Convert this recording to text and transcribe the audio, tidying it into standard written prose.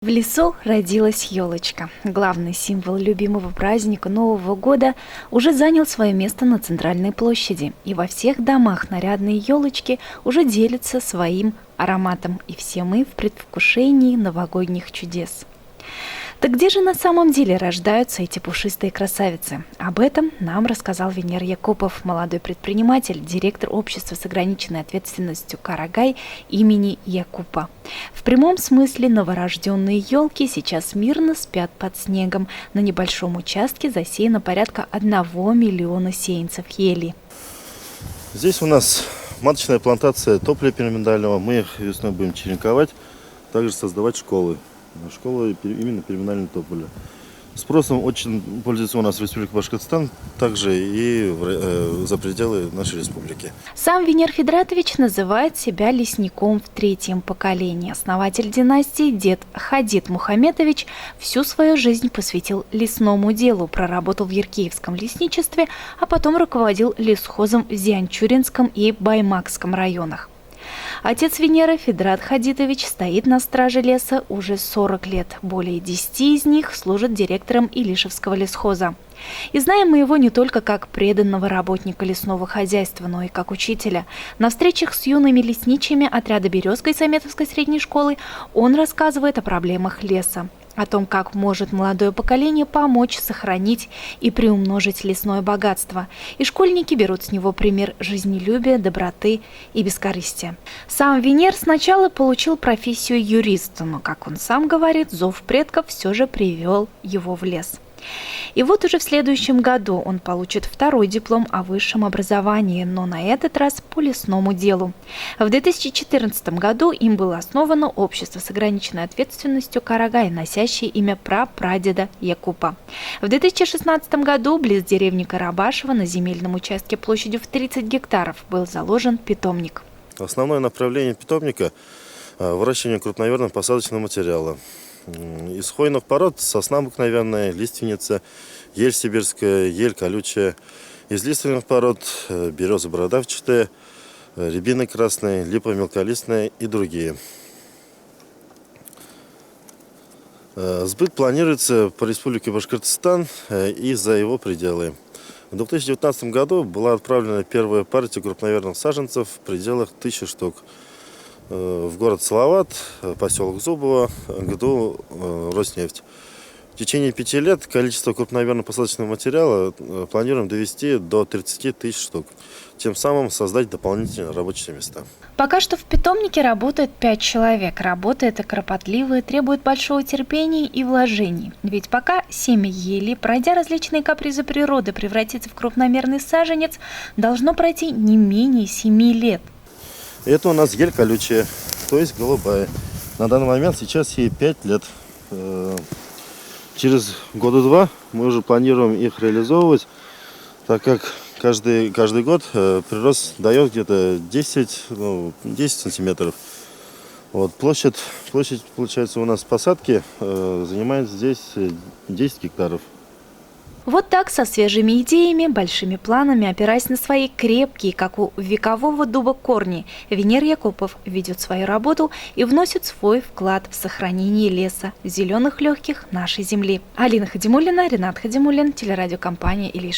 В лесу родилась елочка. Главный символ любимого праздника Нового года уже занял свое место на центральной площади. И во всех домах нарядные елочки уже делятся своим ароматом. И все мы в предвкушении новогодних чудес. Так где же на самом деле рождаются эти пушистые красавицы? Об этом нам рассказал Венер Якупов, молодой предприниматель, директор общества с ограниченной ответственностью «Карагай» имени Якупа. В прямом смысле новорожденные елки сейчас мирно спят под снегом. На небольшом участке засеяно порядка 1 миллиона сеянцев ели. Здесь у нас маточная плантация тополя пирамидального. Мы их весной будем черенковать, также создавать школы. Школа именно пирамидального тополя. Спросом очень пользуется у нас в Республике Башкортостан, также и за пределы нашей республики. Сам Венер Федратович называет себя лесником в 3-м поколении. Основатель династии дед Хадид Мухамедович всю свою жизнь посвятил лесному делу, проработал в Яркеевском лесничестве, а потом руководил лесхозом в Зианчуринском и Баймакском районах. Отец Венеры, Федрат Хадидович, стоит на страже леса уже 40 лет. Более 10 из них служат директором Илишевского лесхоза. И знаем мы его не только как преданного работника лесного хозяйства, но и как учителя. На встречах с юными лесничими отряда Березской Саметовской средней школы он рассказывает о проблемах леса, о том, как может молодое поколение помочь сохранить и приумножить лесное богатство. И школьники берут с него пример жизнелюбия, доброты и бескорыстия. Сам Венер сначала получил профессию юриста, но, как он сам говорит, зов предков все же привел его в лес. И вот уже в следующем году он получит 2-й диплом о высшем образовании, но на этот раз по лесному делу. В 2014 году им было основано общество с ограниченной ответственностью «Карагай», носящее имя прапрадеда Якупа. В 2016 году близ деревни Карабашево на земельном участке площадью в 30 гектаров был заложен питомник. Основное направление питомника – выращивание крупноверного посадочного материала. Из хвойных пород сосна обыкновенная, лиственница, ель сибирская, ель колючая. Из лиственных пород береза бородавчатая, рябина красная, липа мелколистная и другие. Сбыт планируется по Республике Башкортостан и за его пределы. В 2019 году была отправлена первая партия крупноверных саженцев в пределах 1000 штук. В город Салават, поселок Зубово, ГДУ «Роснефть». В течение 5 лет количество крупноверного посадочного материала планируем довести до 30 тысяч штук, тем самым создать дополнительные рабочие места. Пока что в питомнике работает 5 человек. Работа эта кропотливая, требует большого терпения и вложений. Ведь пока семя ели, пройдя различные капризы природы, превратится в крупномерный саженец, должно пройти не менее 7 лет. Это у нас ель колючая, то есть голубая. На данный момент сейчас ей 5 лет. Через 2 года мы уже планируем их реализовывать, так как каждый год прирост дает где-то 10 сантиметров. Вот, площадь, получается, у нас посадки занимает здесь 10 гектаров. Вот так, со свежими идеями, большими планами, опираясь на свои крепкие, как у векового дуба, корни, Венер Якупов ведет свою работу и вносит свой вклад в сохранение леса, зеленых легких нашей земли. Алина Хадимуллина, Ренат Хадимуллин, телерадиокомпания «Илиш».